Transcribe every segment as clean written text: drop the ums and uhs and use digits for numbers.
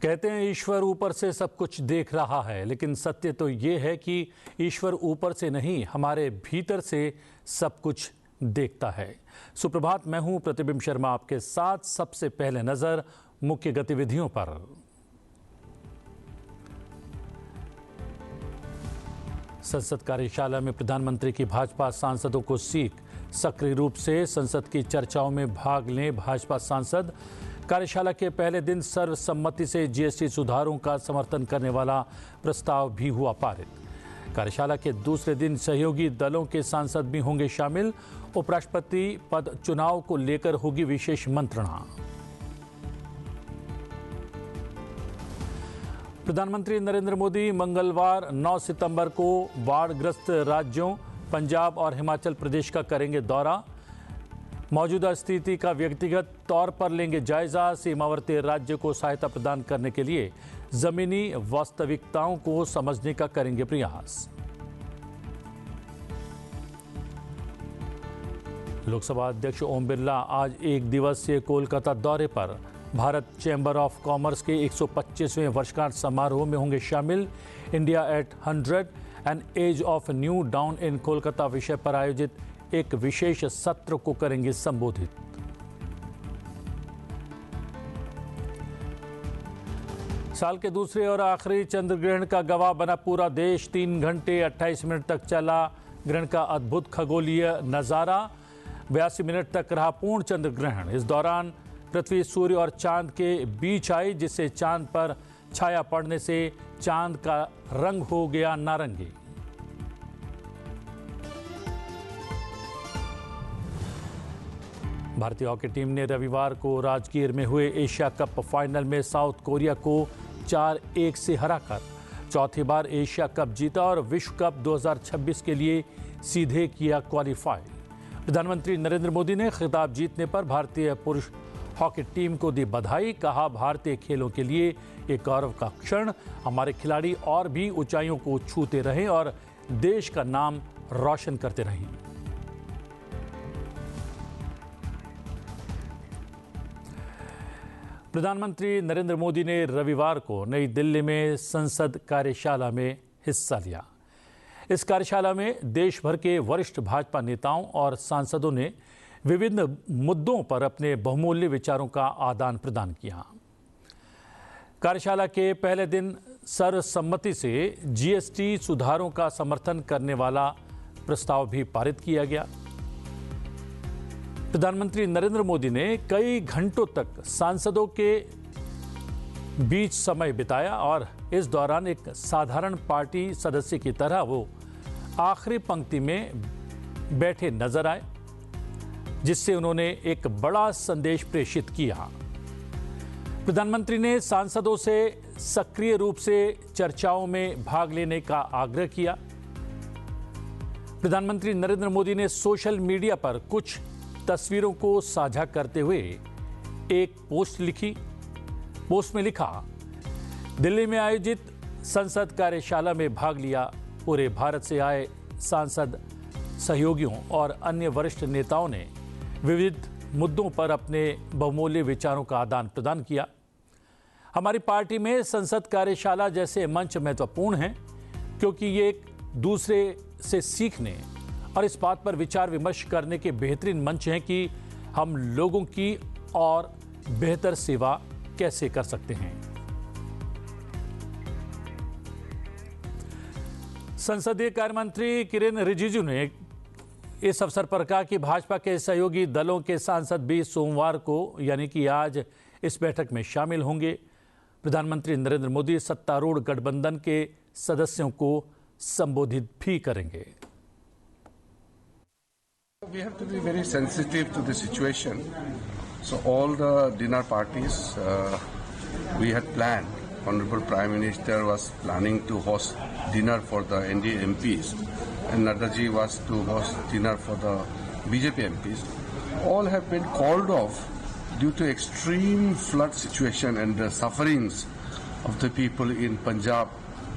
कहते हैं ईश्वर ऊपर से सब कुछ देख रहा है, लेकिन सत्य तो ये है कि ईश्वर ऊपर से नहीं, हमारे भीतर से सब कुछ देखता है। सुप्रभात, मैं हूं प्रतिबिंब शर्मा आपके साथ। सबसे पहले नजर मुख्य गतिविधियों पर। संसद कार्यशाला में प्रधानमंत्री की भाजपा सांसदों को सीख। सक्रिय रूप से संसद की चर्चाओं में भाग लें भाजपा सांसद। कार्यशाला के पहले दिन सर्वसम्मति से जीएसटी सुधारों का समर्थन करने वाला प्रस्ताव भी हुआ पारित। कार्यशाला के दूसरे दिन सहयोगी दलों के सांसद भी होंगे शामिल। उपराष्ट्रपति पद चुनाव को लेकर होगी विशेष मंत्रणा। प्रधानमंत्री नरेंद्र मोदी मंगलवार 9 सितंबर को बाढ़ग्रस्त राज्यों पंजाब और हिमाचल प्रदेश का करेंगे दौरा। मौजूदा स्थिति का व्यक्तिगत तौर पर लेंगे जायजा। सीमावर्ती राज्य को सहायता प्रदान करने के लिए जमीनी वास्तविकताओं को समझने का करेंगे प्रयास। लोकसभा अध्यक्ष ओम बिरला आज एक दिवसीय कोलकाता दौरे पर। भारत चैम्बर ऑफ कॉमर्स के 125वें वर्षगांठ समारोह में होंगे शामिल। India at 100 an age of new dawn in Kolkata विषय पर आयोजित एक विशेष सत्र को करेंगे संबोधित। साल के दूसरे और आखिरी चंद्र ग्रहण का गवाह बना पूरा देश। 3 घंटे 28 मिनट तक चला ग्रहण का अद्भुत खगोलीय नजारा। 82 मिनट तक रहा पूर्ण चंद्र ग्रहण। इस दौरान पृथ्वी सूर्य और चांद के बीच आई, जिससे चांद पर छाया पड़ने से चांद का रंग हो गया नारंगी। भारतीय हॉकी टीम ने रविवार को राजगीर में हुए एशिया कप फाइनल में साउथ कोरिया को 4-1 से हराकर चौथी बार एशिया कप जीता और विश्व कप 2026 के लिए सीधे किया क्वालिफाई। प्रधानमंत्री नरेंद्र मोदी ने खिताब जीतने पर भारतीय पुरुष हॉकी टीम को दी बधाई। कहा, भारतीय खेलों के लिए एक गौरव का क्षण। हमारे खिलाड़ी और भी ऊंचाइयों को छूते रहें और देश का नाम रोशन करते रहें। प्रधानमंत्री नरेंद्र मोदी ने रविवार को नई दिल्ली में संसद कार्यशाला में हिस्सा लिया। इस कार्यशाला में देश भर के वरिष्ठ भाजपा नेताओं और सांसदों ने विभिन्न मुद्दों पर अपने बहुमूल्य विचारों का आदान प्रदान किया। कार्यशाला के पहले दिन सर्वसम्मति से जीएसटी सुधारों का समर्थन करने वाला प्रस्ताव भी पारित किया गया। प्रधानमंत्री नरेंद्र मोदी ने कई घंटों तक सांसदों के बीच समय बिताया और इस दौरान एक साधारण पार्टी सदस्य की तरह वो आखिरी पंक्ति में बैठे नजर आए, जिससे उन्होंने एक बड़ा संदेश प्रेषित किया। प्रधानमंत्री ने सांसदों से सक्रिय रूप से चर्चाओं में भाग लेने का आग्रह किया। प्रधानमंत्री नरेंद्र मोदी ने सोशल मीडिया पर कुछ तस्वीरों को साझा करते हुए एक पोस्ट लिखी। पोस्ट में लिखा, दिल्ली में आयोजित संसद कार्यशाला में भाग लिया। पूरे भारत से आए सांसद, सहयोगियों और अन्य वरिष्ठ नेताओं ने विविध मुद्दों पर अपने बहुमूल्य विचारों का आदान प्रदान किया। हमारी पार्टी में संसद कार्यशाला जैसे मंच महत्वपूर्ण हैं, क्योंकि ये एक दूसरे से सीखने और इस बात पर विचार विमर्श करने के बेहतरीन मंच हैं कि हम लोगों की और बेहतर सेवा कैसे कर सकते हैं। संसदीय कार्य मंत्री किरेन रिजिजू ने इस अवसर पर कहा कि भाजपा के सहयोगी दलों के सांसद भी सोमवार को यानी कि आज इस बैठक में शामिल होंगे। प्रधानमंत्री नरेंद्र मोदी सत्तारूढ़ गठबंधन के सदस्यों को संबोधित भी करेंगे। We have to be very sensitive to the situation. So all the dinner parties we had planned. Honorable Prime Minister was planning to host dinner for the NDA MPs, and Naddaji was to host dinner for the BJP MPs. All have been called off due to extreme flood situation and the sufferings of the people in Punjab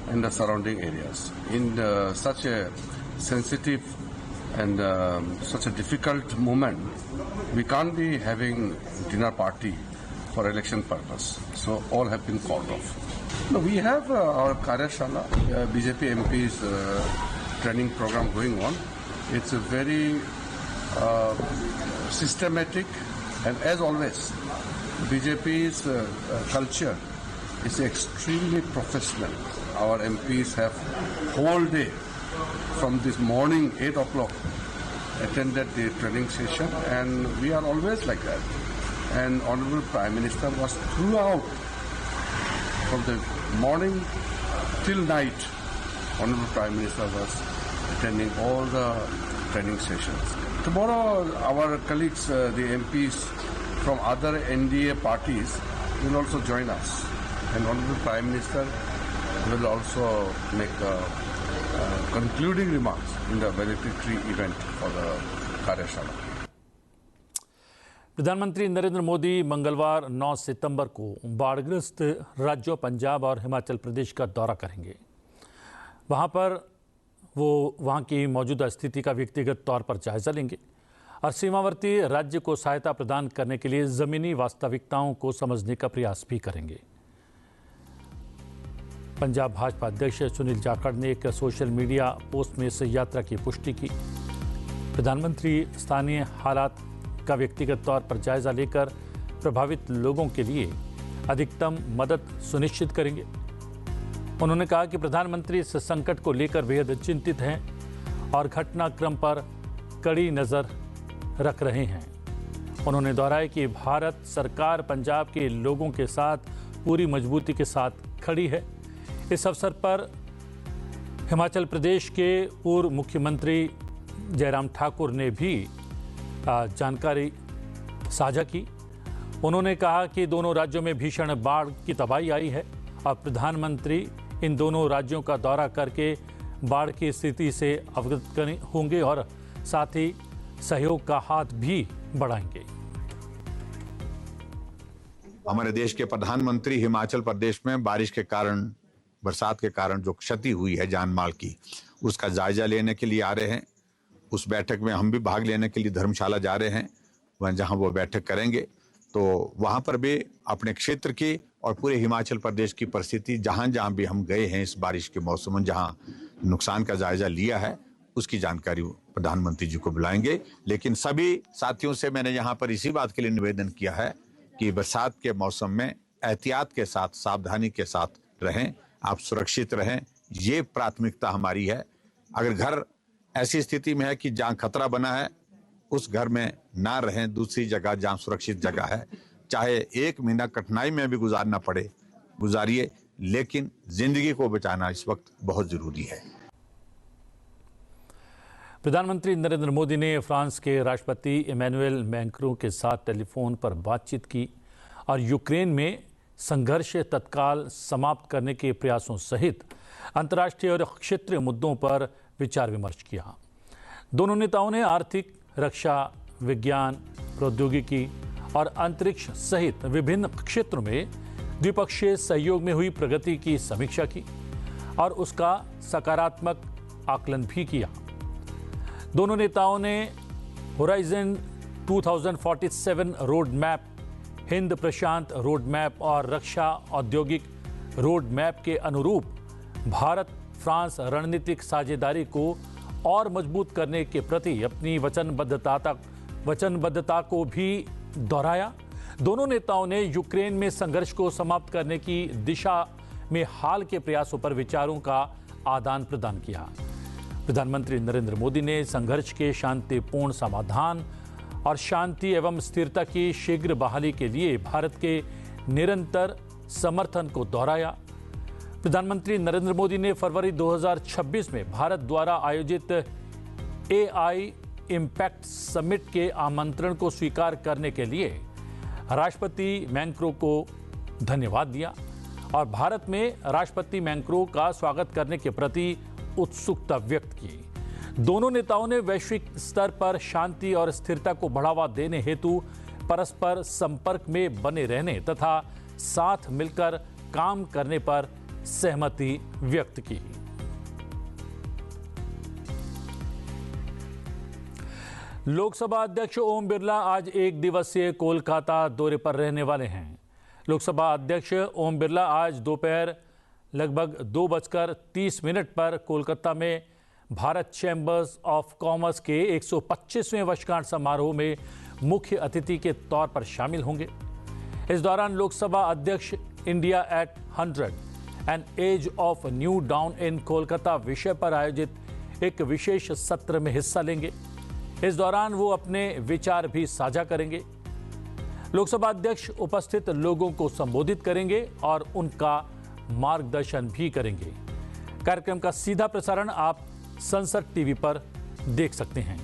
and the surrounding areas. In such a sensitive and such a difficult moment, we can't be having dinner party for election purpose. So all have been called off. No, we have our Karyashala, BJP MP's training program going on. It's a very systematic, and as always, BJP's culture is extremely professional. Our MPs have whole day from this morning 8 o'clock attended the training session, and we are always like that. And Honorable Prime Minister was throughout, from the morning till night, Honorable Prime Minister was attending all the training sessions. Tomorrow, our colleagues, the MPs from other NDA parties, will also join us. And Honorable Prime Minister will also make concluding remarks in the valedictory event for the Karyashala. प्रधानमंत्री नरेंद्र मोदी मंगलवार 9 सितंबर को बाढ़ग्रस्त राज्यों पंजाब और हिमाचल प्रदेश का दौरा करेंगे। वहां पर वो वहां की मौजूदा स्थिति का व्यक्तिगत तौर पर जायजा लेंगे और सीमावर्ती राज्य को सहायता प्रदान करने के लिए जमीनी वास्तविकताओं को समझने का प्रयास भी करेंगे। पंजाब भाजपा अध्यक्ष सुनील जाखड़ ने एक सोशल मीडिया पोस्ट में इस यात्रा की पुष्टि की। प्रधानमंत्री स्थानीय हालात का व्यक्तिगत तौर पर जायजा लेकर प्रभावित लोगों के लिए अधिकतम मदद सुनिश्चित करेंगे। उन्होंने कहा कि प्रधानमंत्री इस संकट को लेकर बेहद चिंतित हैं और घटनाक्रम पर कड़ी नजर रख रहे हैं। उन्होंने दोहराया कि भारत सरकार पंजाब के लोगों के साथ पूरी मजबूती के साथ खड़ी है। इस अवसर पर हिमाचल प्रदेश के पूर्व मुख्यमंत्री जयराम ठाकुर ने भी जानकारी साझा की। उन्होंने कहा कि दोनों राज्यों में भीषण बाढ़ की तबाही आई है और प्रधानमंत्री इन दोनों राज्यों का दौरा करके बाढ़ की स्थिति से अवगत होंगे और साथ ही सहयोग का हाथ भी बढ़ाएंगे। हमारे देश के प्रधानमंत्री हिमाचल प्रदेश में बारिश के कारण, बरसात के कारण जो क्षति हुई है जान माल की, उसका जायजा लेने के लिए आ रहे हैं। उस बैठक में हम भी भाग लेने के लिए धर्मशाला जा रहे हैं, वहाँ जहाँ वो बैठक करेंगे। तो वहाँ पर भी अपने क्षेत्र की और पूरे हिमाचल प्रदेश की परिस्थिति जहाँ जहाँ भी हम गए हैं इस बारिश के मौसम में, जहाँ नुकसान का जायजा लिया है, उसकी जानकारी प्रधानमंत्री जी को बुलाएंगे। लेकिन सभी साथियों से मैंने यहाँ पर इसी बात के लिए निवेदन किया है कि बरसात के मौसम में एहतियात के साथ, सावधानी के साथ रहें, आप सुरक्षित रहें, ये प्राथमिकता हमारी है। अगर घर ऐसी स्थिति में है कि जहाँ खतरा बना है उस घर में ना रहें, दूसरी जगह जहाँ सुरक्षित जगह है, चाहे 1 महीना कठिनाई में भी गुजारना पड़े गुजारिए, लेकिन जिंदगी को बचाना इस वक्त बहुत जरूरी है। प्रधानमंत्री नरेंद्र मोदी ने फ्रांस के राष्ट्रपति इमैनुएल मैक्रों के साथ टेलीफोन पर बातचीत की और यूक्रेन में संघर्ष तत्काल समाप्त करने के प्रयासों सहित अंतर्राष्ट्रीय और क्षेत्रीय मुद्दों पर विचार विमर्श किया। दोनों नेताओं ने आर्थिक, रक्षा, विज्ञान, प्रौद्योगिकी और अंतरिक्ष सहित विभिन्न क्षेत्रों में द्विपक्षीय सहयोग में हुई प्रगति की समीक्षा की और उसका सकारात्मक आकलन भी किया। दोनों नेताओं ने होराइजन 2047 रोड मैप, हिंद प्रशांत रोड मैप और रक्षा औद्योगिक रोड मैप के अनुरूप भारत फ्रांस रणनीतिक साझेदारी को और मजबूत करने के प्रति अपनी वचनबद्धता को भी दोहराया। दोनों नेताओं ने यूक्रेन में संघर्ष को समाप्त करने की दिशा में हाल के प्रयासों पर विचारों का आदान प्रदान किया। प्रधानमंत्री नरेंद्र मोदी ने संघर्ष के शांतिपूर्ण समाधान और शांति एवं स्थिरता की शीघ्र बहाली के लिए भारत के निरंतर समर्थन को दोहराया। प्रधानमंत्री नरेंद्र मोदी ने फरवरी 2026 में भारत द्वारा आयोजित AI इम्पैक्ट समिट के आमंत्रण को स्वीकार करने के लिए राष्ट्रपति मैक्रों को धन्यवाद दिया और भारत में राष्ट्रपति मैक्रों का स्वागत करने के प्रति उत्सुकता व्यक्त की। दोनों नेताओं ने वैश्विक स्तर पर शांति और स्थिरता को बढ़ावा देने हेतु परस्पर संपर्क में बने रहने तथा साथ मिलकर काम करने पर सहमति व्यक्त की। लोकसभा अध्यक्ष ओम बिरला आज 1 दिवसीय कोलकाता दौरे पर रहने वाले हैं। लोकसभा अध्यक्ष ओम बिरला आज दोपहर लगभग 2:30 पर कोलकाता में भारत चैम्बर्स ऑफ कॉमर्स के 125वें वर्षगांठ समारोह में मुख्य अतिथि के तौर पर शामिल होंगे। इस दौरान लोकसभा अध्यक्ष India at 100 an age of new dawn in Kolkata विषय पर आयोजित एक विशेष सत्र में हिस्सा लेंगे। इस दौरान वो अपने विचार भी साझा करेंगे। लोकसभा अध्यक्ष उपस्थित लोगों को संबोधित करेंगे और उनका मार्गदर्शन भी करेंगे। कार्यक्रम का सीधा प्रसारण आप संसद टीवी पर देख सकते हैं।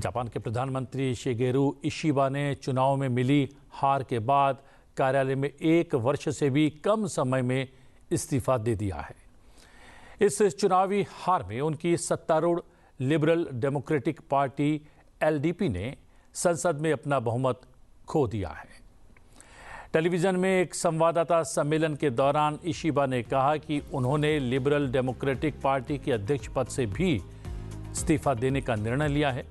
जापान के प्रधानमंत्री शिगेरू इशिबा ने चुनाव में मिली हार के बाद कार्यालय में 1 वर्ष से भी कम समय में इस्तीफा दे दिया है। इस चुनावी हार में उनकी सत्तारूढ़ लिबरल डेमोक्रेटिक पार्टी एलडीपी ने संसद में अपना बहुमत खो दिया है। टेलीविजन में एक संवाददाता सम्मेलन के दौरान इशिबा ने कहा कि उन्होंने लिबरल डेमोक्रेटिक पार्टी के अध्यक्ष पद से भी इस्तीफा देने का निर्णय लिया है।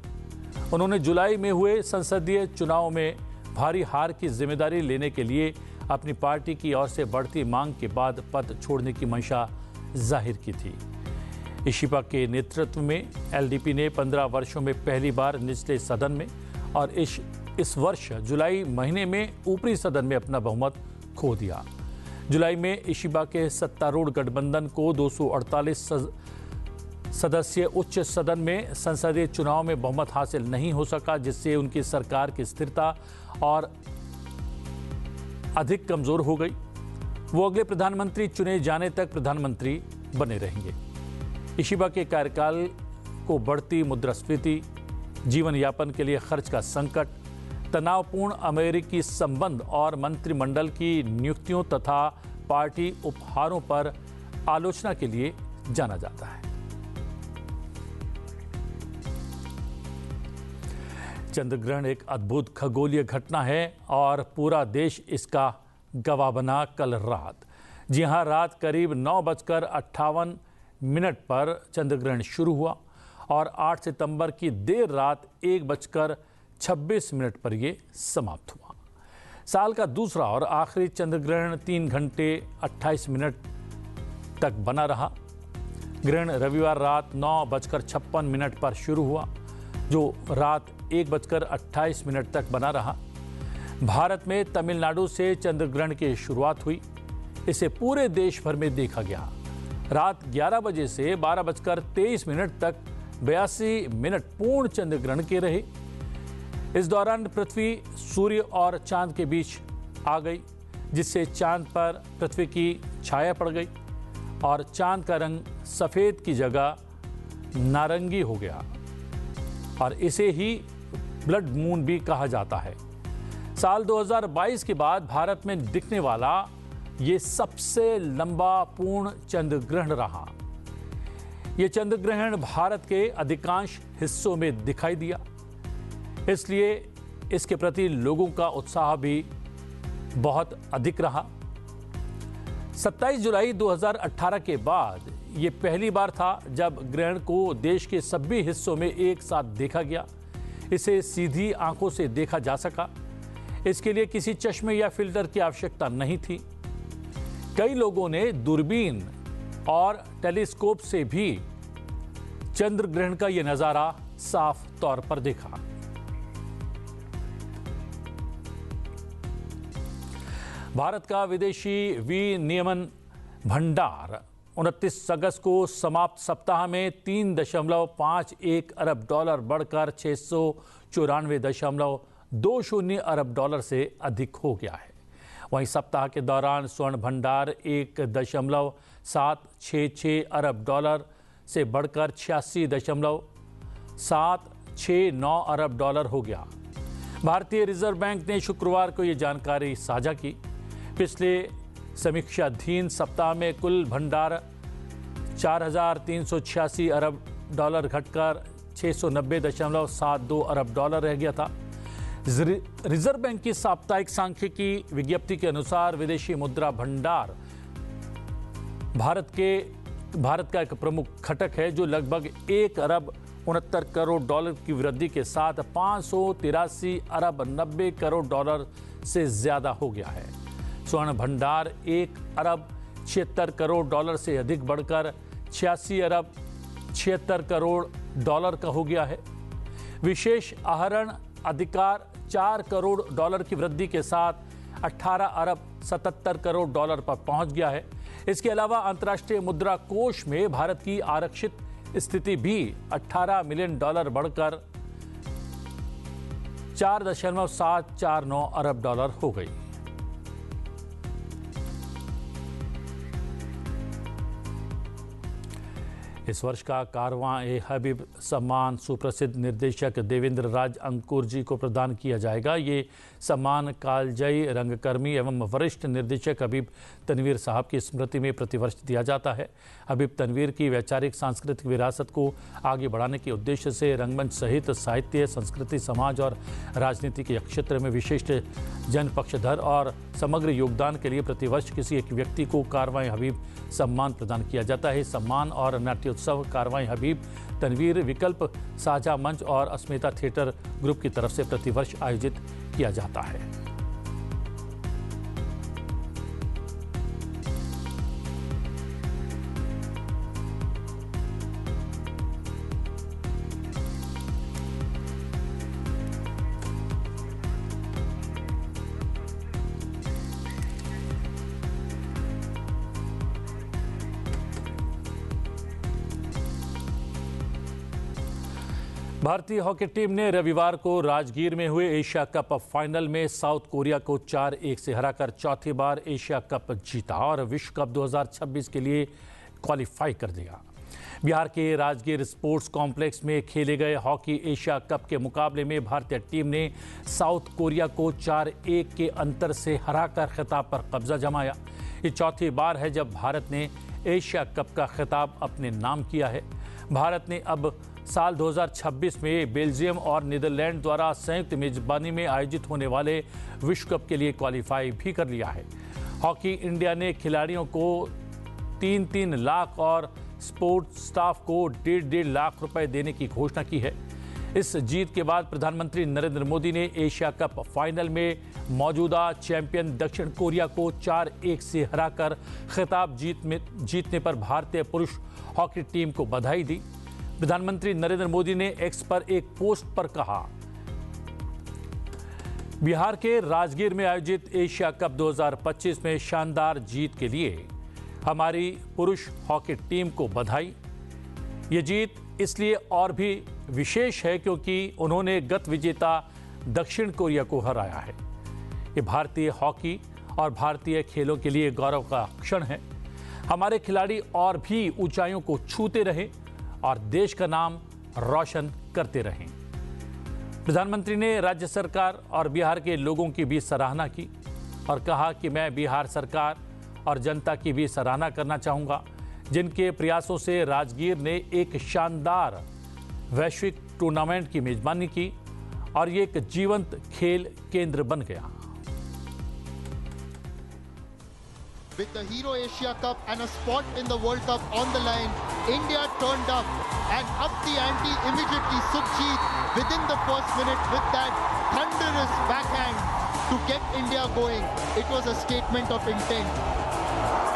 उन्होंने जुलाई में हुए संसदीय चुनाव में भारी हार की जिम्मेदारी लेने के लिए अपनी पार्टी की ओर से बढ़ती मांग के बाद पद छोड़ने की मंशा जाहिर की थी। इशिबा के नेतृत्व में एलडीपी ने 15 वर्षों में पहली बार निचले सदन में और इस वर्ष जुलाई महीने में ऊपरी सदन में अपना बहुमत खो दिया। जुलाई में इशिबा के सत्तारूढ़ गठबंधन को 248 सदस्यीय उच्च सदन में संसदीय चुनाव में बहुमत हासिल नहीं हो सका, जिससे उनकी सरकार की स्थिरता और अधिक कमजोर हो गई। वो अगले प्रधानमंत्री चुने जाने तक प्रधानमंत्री बने रहेंगे। इशिबा के कार्यकाल को बढ़ती मुद्रास्फीति, जीवन यापन के लिए खर्च का संकट, तनावपूर्ण अमेरिकी संबंध और मंत्रिमंडल की नियुक्तियों तथा पार्टी उपहारों पर आलोचना के लिए जाना जाता है। चंद्रग्रहण एक अद्भुत खगोलीय घटना है और पूरा देश इसका गवाह बना कल रात। जी हां, रात करीब 9:58 पर चंद्रग्रहण शुरू हुआ और 8 सितंबर की देर रात 1:26 पर यह समाप्त हुआ। साल का दूसरा और आखिरी चंद्रग्रहण 3 घंटे 28 मिनट तक बना रहा। ग्रहण रविवार रात 9:56 पर शुरू हुआ, जो रात 1:28 तक बना रहा। भारत में तमिलनाडु से चंद्रग्रहण की शुरुआत हुई। इसे पूरे देश भर में देखा गया। रात 11 बजे से 12:23 तक 82 मिनट पूर्ण चंद्रग्रहण के रहे। इस दौरान पृथ्वी सूर्य और चांद के बीच आ गई, जिससे चांद पर पृथ्वी की छाया पड़ गई और चांद का रंग सफेद की जगह नारंगी हो गया और इसे ही ब्लड मून भी कहा जाता है। साल 2022 के बाद भारत में दिखने वाला ये सबसे लंबा पूर्ण चंद्रग्रहण रहा। ये चंद्रग्रहण भारत के अधिकांश हिस्सों में दिखाई दिया, इसलिए इसके प्रति लोगों का उत्साह भी बहुत अधिक रहा। 27 जुलाई 2018 के बाद ये पहली बार था जब ग्रहण को देश के सभी हिस्सों में एक साथ देखा गया। इसे सीधी आंखों से देखा जा सका। इसके लिए किसी चश्मे या फिल्टर की आवश्यकता नहीं थी। कई लोगों ने दूरबीन और टेलीस्कोप से भी चंद्र ग्रहण का यह नजारा साफ तौर पर देखा। भारत का विदेशी विनियमन भंडार 29 अगस्त को समाप्त सप्ताह में 3.51 अरब डॉलर बढ़कर 694.20 अरब डॉलर से अधिक हो गया है। वहीं सप्ताह के दौरान स्वर्ण भंडार 1.766 अरब डॉलर से बढ़कर 86.769 अरब डॉलर हो गया। भारतीय रिजर्व बैंक ने शुक्रवार को यह जानकारी साझा की। पिछले समीक्षाधीन सप्ताह में कुल भंडार 4,386 अरब डॉलर घटकर 690.72 अरब डॉलर रह गया था। रिजर्व बैंक की साप्ताहिक सांख्यिकी विज्ञप्ति के अनुसार विदेशी मुद्रा भंडार भारत का एक प्रमुख घटक है, जो लगभग 1 अरब 69 करोड़ डॉलर की वृद्धि के साथ 583 अरब 90 करोड़ डॉलर से ज्यादा हो गया है। स्वर्ण भंडार 1 अरब 76 करोड़ डॉलर से अधिक बढ़कर 86 अरब 76 करोड़ डॉलर का हो गया है। विशेष आहरण अधिकार 4 करोड़ डॉलर की वृद्धि के साथ 18 अरब 77 करोड़ डॉलर पर पहुंच गया है। इसके अलावा अंतर्राष्ट्रीय मुद्रा कोष में भारत की आरक्षित स्थिति भी 18 मिलियन डॉलर बढ़कर 4.749 अरब डॉलर हो गई। इस वर्ष का कारवां-ए-हबीब सम्मान सुप्रसिद्ध निर्देशक देवेंद्र राज अंकुर जी को प्रदान किया जाएगा। ये सम्मान कालजयी रंगकर्मी एवं वरिष्ठ निर्देशक हबीब तनवीर साहब की स्मृति में प्रतिवर्ष दिया जाता है। हबीब तनवीर की वैचारिक सांस्कृतिक विरासत को आगे बढ़ाने के उद्देश्य से रंगमंच सहित साहित्य, संस्कृति, समाज और राजनीति के क्षेत्र में विशिष्ट जनपक्षधर और समग्र योगदान के लिए प्रतिवर्ष किसी एक व्यक्ति को कारवां-ए-हबीब सम्मान प्रदान किया जाता है। सम्मान और नाट्योत्सव कारवां-ए-हबीब तनवीर विकल्प साझा मंच और अस्मिता थिएटर ग्रुप की तरफ से प्रतिवर्ष आयोजित किया जाता है। भारतीय हॉकी टीम ने रविवार को राजगीर में हुए एशिया कप फाइनल में साउथ कोरिया को 4-1 से हराकर चौथी बार एशिया कप जीता और विश्व कप 2026 के लिए क्वालिफाई कर दिया। बिहार के राजगीर स्पोर्ट्स कॉम्प्लेक्स में खेले गए हॉकी एशिया कप के मुकाबले में भारतीय टीम ने साउथ कोरिया को 4-1 के अंतर से हराकर खिताब पर कब्जा जमाया। ये चौथी बार है जब भारत ने एशिया कप का खिताब अपने नाम किया है। भारत ने अब साल 2026 में बेल्जियम और नीदरलैंड द्वारा संयुक्त मेजबानी में आयोजित होने वाले विश्व कप के लिए क्वालिफाई भी कर लिया है। हॉकी इंडिया ने खिलाड़ियों को 3-3 लाख और स्पोर्ट्स स्टाफ को 1.5 लाख रुपए देने की घोषणा की है। इस जीत के बाद प्रधानमंत्री नरेंद्र मोदी ने एशिया कप फाइनल में मौजूदा चैंपियन दक्षिण कोरिया को 4-1 से हराकर खिताब जीतने पर भारतीय पुरुष हॉकी टीम को बधाई दी। प्रधानमंत्री नरेंद्र मोदी ने एक्स पर एक पोस्ट पर कहा, बिहार के राजगीर में आयोजित एशिया कप 2025 में शानदार जीत के लिए हमारी पुरुष हॉकी टीम को बधाई। ये जीत इसलिए और भी विशेष है क्योंकि उन्होंने गत विजेता दक्षिण कोरिया को हराया है। ये भारतीय हॉकी और भारतीय खेलों के लिए गौरव का क्षण है। हमारे खिलाड़ी और भी ऊंचाइयों को छूते रहें और देश का नाम रोशन करते रहें। प्रधानमंत्री ने राज्य सरकार और बिहार के लोगों की भी सराहना की और कहा कि मैं बिहार सरकार और जनता की भी सराहना करना चाहूँगा, जिनके प्रयासों से राजगीर ने एक शानदार वैश्विक टूर्नामेंट की मेजबानी की और ये एक जीवंत खेल केंद्र बन गया। With the Hero Asia Cup and a spot in the World Cup on the line, India turned up and upped the ante immediately. Sukhjeet within the first minute with that thunderous backhand to get India going. It was a statement of intent,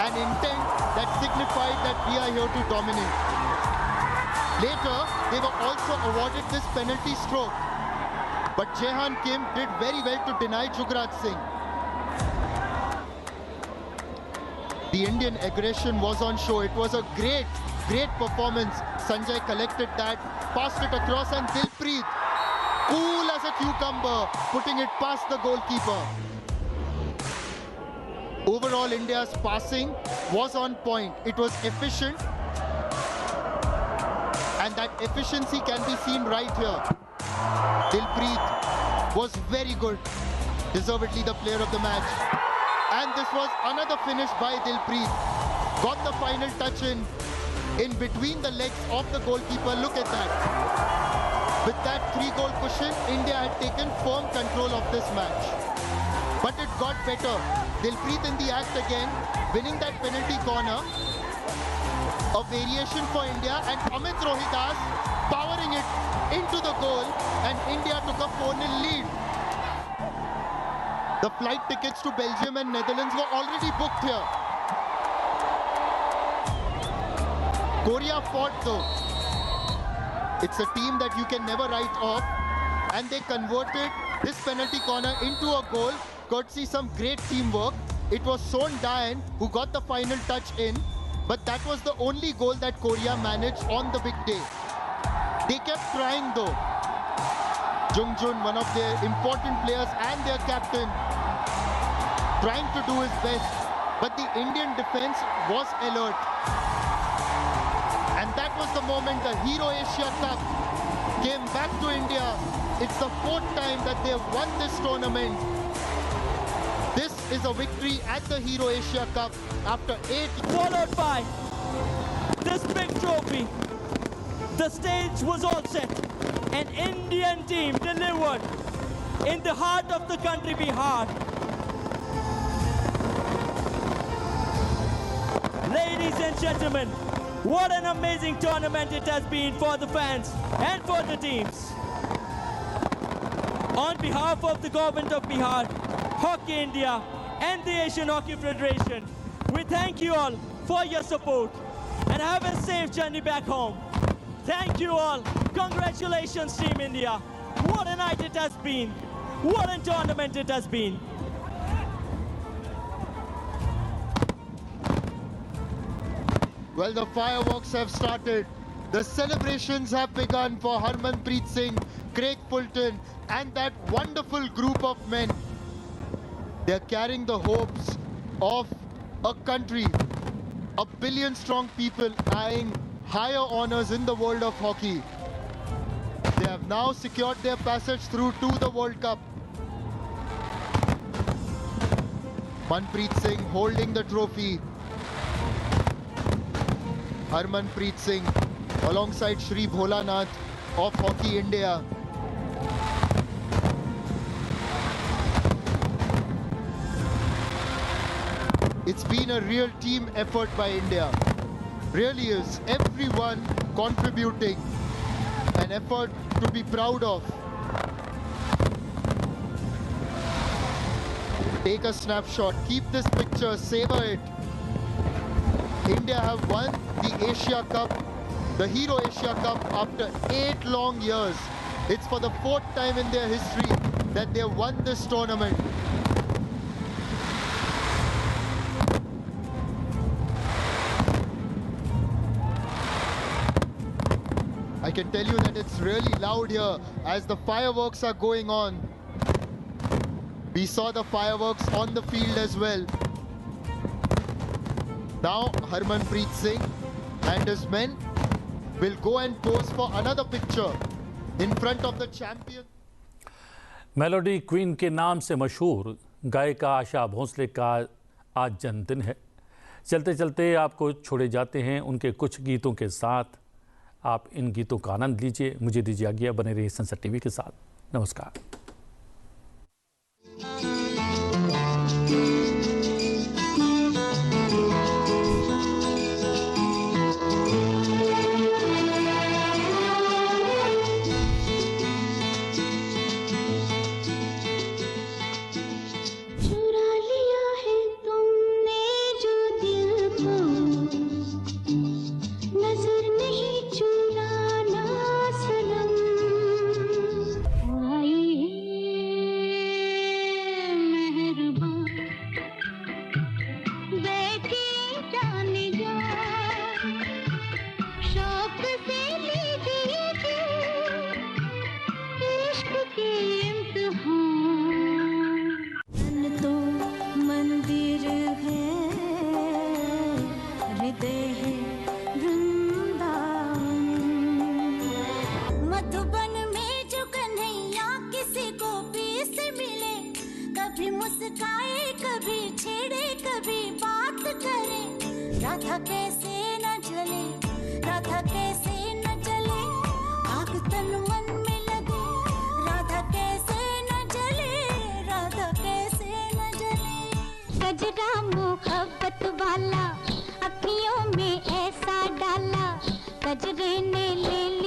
an intent that signified that we are here to dominate. Later, they were also awarded this penalty stroke, but Jehan Kim did very well to deny Jugraj Singh. The Indian aggression was on show. It was a great performance. Sanjay collected that, passed it across, and Dilpreet, cool as a cucumber, putting it past the goalkeeper. Overall, India's passing was on point. It was efficient, and that efficiency can be seen right here. Dilpreet was very good, deservedly the player of the match. And this was another finish by Dilpreet. Got the final touch in between the legs of the goalkeeper. Look at that. With that 3-goal cushion, India had taken firm control of this match. But it got better. Dilpreet in the act again, winning that penalty corner. A variation for India and Amit Rohidas powering it into the goal, and India took a 4-0 lead. The flight tickets to Belgium and Netherlands were already booked here. Korea fought though. It's a team that you can never write off, and they converted this penalty corner into a goal, courtesy some great teamwork. It was Son Daen who got the final touch in, but that was the only goal that Korea managed on the big day. They kept trying though. Jung Jun, one of their important players and their captain, trying to do his best, but the Indian defense was alert. And that was the moment the Hero Asia Cup came back to India. It's the 4th time that they have won this tournament. This is a victory at the Hero Asia Cup after 8. Followed by this big trophy. The stage was all set. An Indian team delivered in the heart of the country, Bihar. Ladies and gentlemen, what an amazing tournament it has been for the fans and for the teams. On behalf of the government of Bihar, Hockey India and the Asian Hockey Federation, we thank you all for your support and have a safe journey back home. Thank you all. Congratulations, Team India. What a night it has been. What a tournament it has been. Well, the fireworks have started. The celebrations have begun for Harmanpreet Singh, Craig Fulton, and that wonderful group of men. They're carrying the hopes of a country, 1 billion strong people eyeing higher honors in the world of hockey. They have now secured their passage through to the World Cup. Manpreet Singh holding the trophy. Harmanpreet Singh alongside Shri Bholanath of Hockey India. It's been a real team effort by India. Really is. Everyone contributing. An effort to be proud of. Take a snapshot. Keep this picture. Savor it. India have won the Asia Cup, the Hero Asia Cup, after 8 long years. It's for the 4th time in their history that they won this tournament. I can tell you that it's really loud here as the fireworks are going on. We saw the fireworks on the field as well. Now Harmanpreet Singh and his men will go and pose for another picture in front of the champion. Melody queen के नाम से मशहूर गायिका आशा भोसले का आज जन्मदिन है। चलते चलते आपको छोड़े जाते हैं उनके कुछ गीतों के साथ। आप इन गीतों का आनंद लीजिए। मुझे दीजिए आज्ञा। बने रहिए सनसेट टीवी के साथ। नमस्कार। राधा कैसे न जले, राधा कैसे न जले, आग तन मन में लगे, राधा कैसे न जले, राधा कैसे न जले। गजरा मोहब्बत वाला अखियों में ऐसा डाला, गजरे ने ले